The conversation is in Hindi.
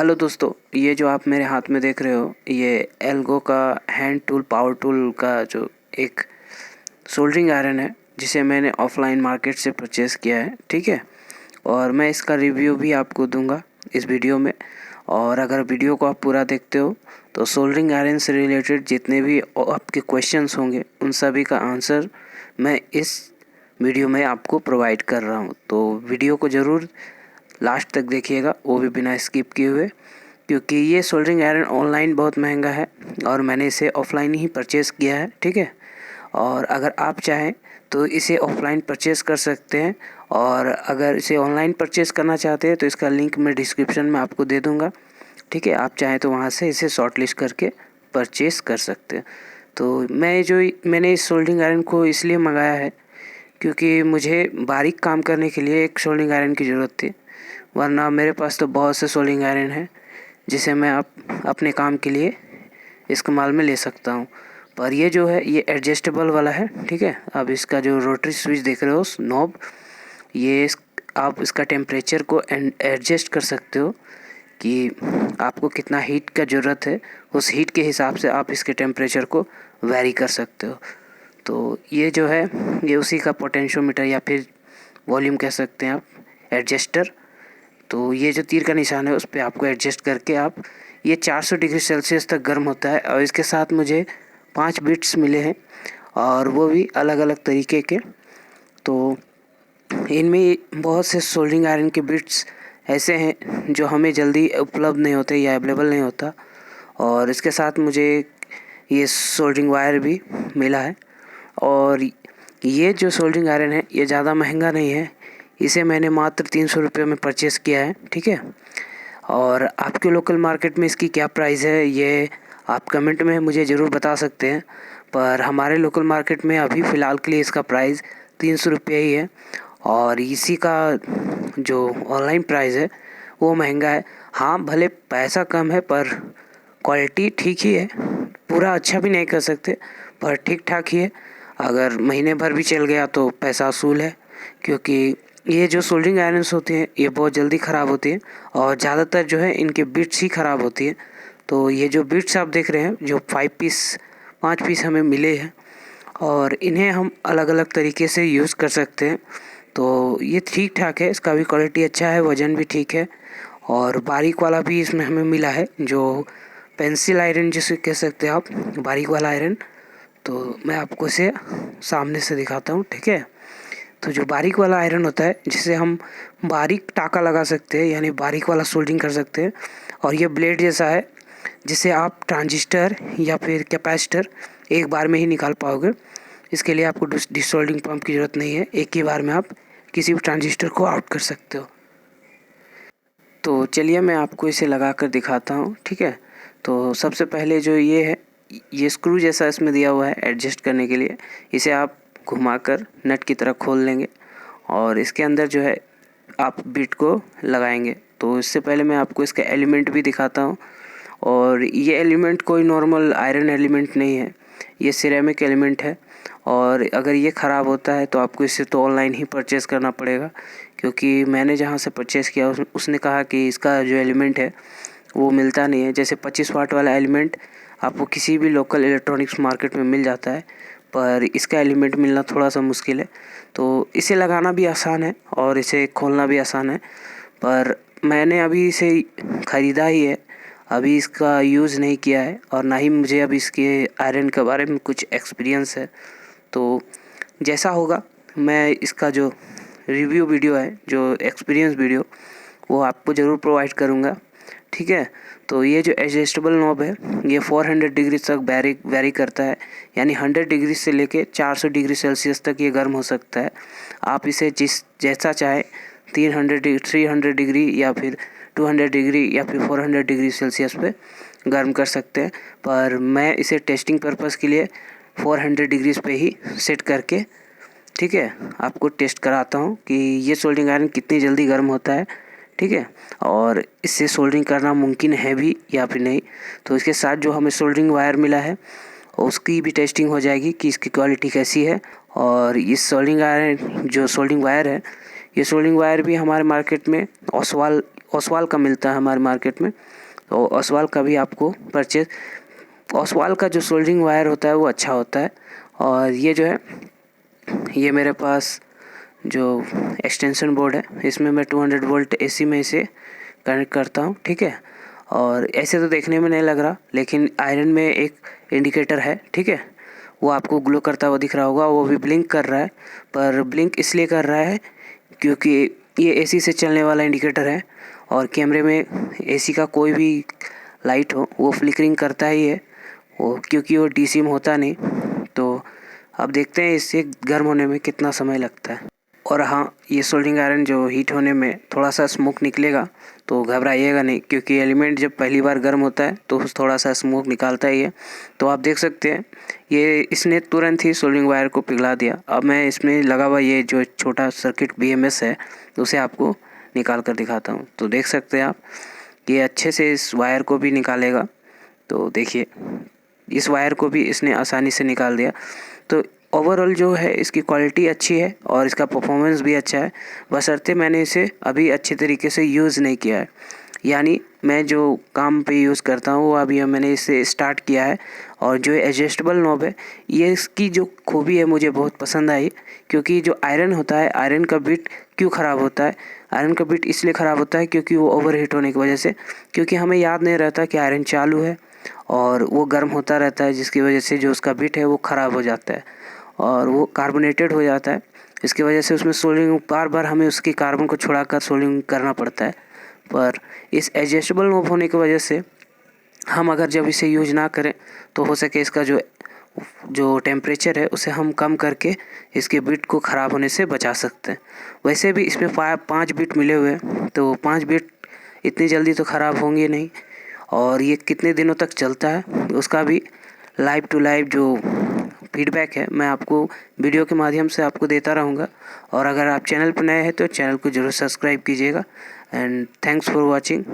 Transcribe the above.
हेलो दोस्तों, ये जो आप मेरे हाथ में देख रहे हो ये एल्गो का हैंड टूल पावर टूल का जो एक सोल्डरिंग आयरन है जिसे मैंने ऑफलाइन मार्केट से परचेज़ किया है। ठीक है, और मैं इसका रिव्यू भी आपको दूंगा इस वीडियो में। और अगर वीडियो को आप पूरा देखते हो तो सोल्डरिंग आयरन से रिलेटेड जितने भी आपके क्वेश्चंस होंगे उन सभी का आंसर मैं इस वीडियो में आपको प्रोवाइड कर रहा हूँ। तो वीडियो को ज़रूर लास्ट तक देखिएगा, वो भी बिना स्किप किए हुए, क्योंकि ये सोल्डरिंग आयरन ऑनलाइन बहुत महंगा है और मैंने इसे ऑफ़लाइन ही परचेज़ किया है। ठीक है, और अगर आप चाहें तो इसे ऑफ़लाइन परचेज़ कर सकते हैं, और अगर इसे ऑनलाइन परचेज़ करना चाहते हैं तो इसका लिंक मैं डिस्क्रिप्शन में आपको दे दूँगा। ठीक है, आप चाहें तो वहाँ से इसे शॉर्ट लिस्ट करके परचेज़ कर सकते हैं। तो मैंने इस सोल्डरिंग आयरन को इसलिए मंगाया है क्योंकि मुझे बारीक काम करने के लिए एक सोल्डरिंग आयरन की ज़रूरत थी, वरना मेरे पास तो बहुत से सोल्डरिंग आयरन है जिसे मैं अपने काम के लिए इस्तेमाल में ले सकता हूँ। पर ये जो है ये एडजस्टेबल वाला है। ठीक है, अब इसका जो रोटरी स्विच देख रहे हो नॉब, आप इसका टेम्परेचर को एडजस्ट कर सकते हो कि आपको कितना हीट का ज़रूरत है, उस हीट के हिसाब से आप इसके टेम्परेचर को वेरी कर सकते हो। तो ये जो है ये उसी का पोटेंशियोमीटर या फिर वॉल्यूम कह सकते हैं आप, एडजस्टर। तो ये जो तीर का निशान है उस पर आपको एडजस्ट करके आप ये 400 डिग्री सेल्सियस तक गर्म होता है। और इसके साथ मुझे 5 बिट्स मिले हैं और वो भी अलग अलग तरीके के। तो इनमें बहुत से सोल्डरिंग आयरन के बिट्स ऐसे हैं जो हमें जल्दी उपलब्ध नहीं होते या अवेलेबल नहीं होता। और इसके साथ मुझे ये सोल्डरिंग वायर भी मिला है। और ये जो सोल्डरिंग आयरन है ये ज़्यादा महंगा नहीं है, इसे मैंने मात्र 300 रुपये में परचेज़ किया है। ठीक है, और आपके लोकल मार्केट में इसकी क्या प्राइस है ये आप कमेंट में मुझे ज़रूर बता सकते हैं। पर हमारे लोकल मार्केट में अभी फ़िलहाल के लिए इसका प्राइस 300 रुपये ही है। और इसी का जो ऑनलाइन प्राइस है वो महंगा है। हाँ, भले पैसा कम है पर क्वालिटी ठीक ही है। पूरा अच्छा भी नहीं कर सकते पर ठीक ठाक ही है। अगर महीने भर भी चल गया तो पैसा वसूल है, क्योंकि ये जो सोल्डरिंग आयरन्स होते हैं ये बहुत जल्दी ख़राब होती हैं और ज़्यादातर जो है इनके बिट्स ही ख़राब होती है। तो ये जो बिट्स आप देख रहे हैं जो 5 पीस हमें मिले हैं और इन्हें हम अलग अलग तरीके से यूज़ कर सकते हैं। तो ये ठीक ठाक है, इसका भी क्वालिटी अच्छा है, वज़न भी ठीक है। और बारीक वाला भी इसमें हमें मिला है जो पेंसिल आयरन जिसे कह सकते हैं आप, बारीक वाला आयरन। तो मैं आपको इसे सामने से दिखाता हूँ। ठीक है, तो जो बारीक वाला आयरन होता है जिसे हम बारीक टाँका लगा सकते हैं, यानी बारीक वाला सोल्डरिंग कर सकते हैं। और ये ब्लेड जैसा है जिसे आप ट्रांजिस्टर या फिर कैपेसिटर एक बार में ही निकाल पाओगे। इसके लिए आपको डिसोल्डिंग पंप की ज़रूरत नहीं है, एक ही बार में आप किसी भी ट्रांजिस्टर को आउट कर सकते हो। तो चलिए मैं आपको इसे लगा कर दिखाता हूँ। ठीक है, तो सबसे पहले जो ये है ये स्क्रू जैसा इसमें दिया हुआ है एडजस्ट करने के लिए, इसे आप घुमाकर नट की तरह खोल लेंगे और इसके अंदर जो है आप बिट को लगाएंगे। तो इससे पहले मैं आपको इसका एलिमेंट भी दिखाता हूँ। और ये एलिमेंट कोई नॉर्मल आयरन एलिमेंट नहीं है, ये सिरेमिक एलिमेंट है। और अगर ये ख़राब होता है तो आपको इसे तो ऑनलाइन ही परचेज़ करना पड़ेगा, क्योंकि मैंने जहाँ से परचेज़ किया उसने कहा कि इसका जो एलिमेंट है वो मिलता नहीं है। जैसे 25 वाट वाला एलिमेंट आपको किसी भी लोकल इलेक्ट्रॉनिक्स मार्केट में मिल जाता है, पर इसका एलिमेंट मिलना थोड़ा सा मुश्किल है। तो इसे लगाना भी आसान है और इसे खोलना भी आसान है, पर मैंने अभी इसे ख़रीदा ही है, अभी इसका यूज़ नहीं किया है और ना ही मुझे अभी इसके आयरन के बारे में कुछ एक्सपीरियंस है। तो जैसा होगा मैं इसका जो रिव्यू वीडियो है, जो एक्सपीरियंस वीडियो, वो आपको ज़रूर प्रोवाइड करूँगा। ठीक है, तो ये जो एडजस्टेबल नॉब है ये 400 डिग्री तक वेरी करता है, यानी 100 डिग्री से लेके 400 डिग्री सेल्सियस तक ये गर्म हो सकता है। आप इसे जैसा चाहे 300 डिग्री या फिर 200 डिग्री या फिर 400 डिग्री सेल्सियस पे गर्म कर सकते हैं। पर मैं इसे टेस्टिंग पर्पज़ के लिए 400 डिग्रीज पे ही सेट करके, ठीक है, आपको टेस्ट कराता हूँ कि ये सोल्डरिंग आयरन कितनी जल्दी गर्म होता है। ठीक है, और इससे सोल्डरिंग करना मुमकिन है भी या फिर नहीं। तो इसके साथ जो हमें सोल्डरिंग वायर मिला है उसकी भी टेस्टिंग हो जाएगी कि इसकी क्वालिटी कैसी है। और इस सोल्डरिंग आयरन जो सोल्डरिंग वायर है, ये सोल्डरिंग वायर भी हमारे मार्केट में ओसवाल का मिलता है हमारे मार्केट में, तो ओसवाल का भी आपको परचेज, ओसवाल का जो सोल्डरिंग वायर होता है वो अच्छा होता है। और ये जो है, ये मेरे पास जो एक्सटेंशन बोर्ड है, इसमें मैं 200 वोल्ट AC में इसे कनेक्ट करता हूँ, ठीक है। और ऐसे तो देखने में नहीं लग रहा, लेकिन आयरन में एक इंडिकेटर है, ठीक है, वो आपको ग्लो करता हुआ दिख रहा होगा, वो भी ब्लिंक कर रहा है। पर ब्लिंक इसलिए कर रहा है क्योंकि ये AC से चलने वाला इंडिकेटर है, और कैमरे में AC का कोई भी लाइट हो वो फ्लिकरिंग करता ही है वो, क्योंकि वो DC में होता नहीं। तो अब देखते हैं इससे गर्म होने में कितना समय लगता है। और हाँ, ये सोल्डरिंग आयरन जो हीट होने में थोड़ा सा स्मोक निकलेगा, तो घबराइएगा नहीं, क्योंकि एलिमेंट जब पहली बार गर्म होता है तो थोड़ा सा स्मोक निकालता ही है। तो आप देख सकते हैं ये इसने तुरंत ही सोल्डरिंग वायर को पिघला दिया। अब मैं इसमें लगा हुआ ये जो छोटा सर्किट BMS है, उसे आपको निकाल कर दिखाता हूँ। तो देख सकते हैं आप, ये अच्छे से इस वायर को भी निकालेगा। तो देखिए, इस वायर को भी इसने आसानी से निकाल दिया। तो ओवरऑल जो है इसकी क्वालिटी अच्छी है और इसका परफॉर्मेंस भी अच्छा है, बशर्ते मैंने इसे अभी अच्छे तरीके से यूज़ नहीं किया है। यानी मैं जो काम पे यूज़ करता हूँ वो अभी मैंने इसे स्टार्ट किया है। और जो एडजस्टेबल नॉब है, ये इसकी जो खूबी है मुझे बहुत पसंद आई, क्योंकि जो आयरन होता है, आयरन का बिट क्यों ख़राब होता है, आयरन का बिट इसलिए ख़राब होता है क्योंकि वो ओवरहीट होने की वजह से, क्योंकि हमें याद नहीं रहता कि आयरन चालू है और वो गर्म होता रहता है, जिसकी वजह से जो उसका बिट है वो ख़राब हो जाता है और वो कार्बोनेटेड हो जाता है। इसकी वजह से उसमें सोल्डरिंग बार बार हमें उसकी कार्बन को छुड़ाकर सोल्डरिंग करना पड़ता है। पर इस एडजस्टेबल नॉब होने की वजह से हम अगर जब इसे यूज ना करें तो हो सके इसका जो टेम्परेचर है उसे हम कम करके इसके बिट को ख़राब होने से बचा सकते हैं। वैसे भी इसमें 5 बिट मिले हुए हैं, तो 5 बिट इतनी जल्दी तो ख़राब होंगे नहीं। और ये कितने दिनों तक चलता है उसका भी लाइव टू लाइव जो फीडबैक है मैं आपको वीडियो के माध्यम से आपको देता रहूँगा। और अगर आप चैनल पर नए हैं तो चैनल को ज़रूर सब्सक्राइब कीजिएगा। And thanks for watching.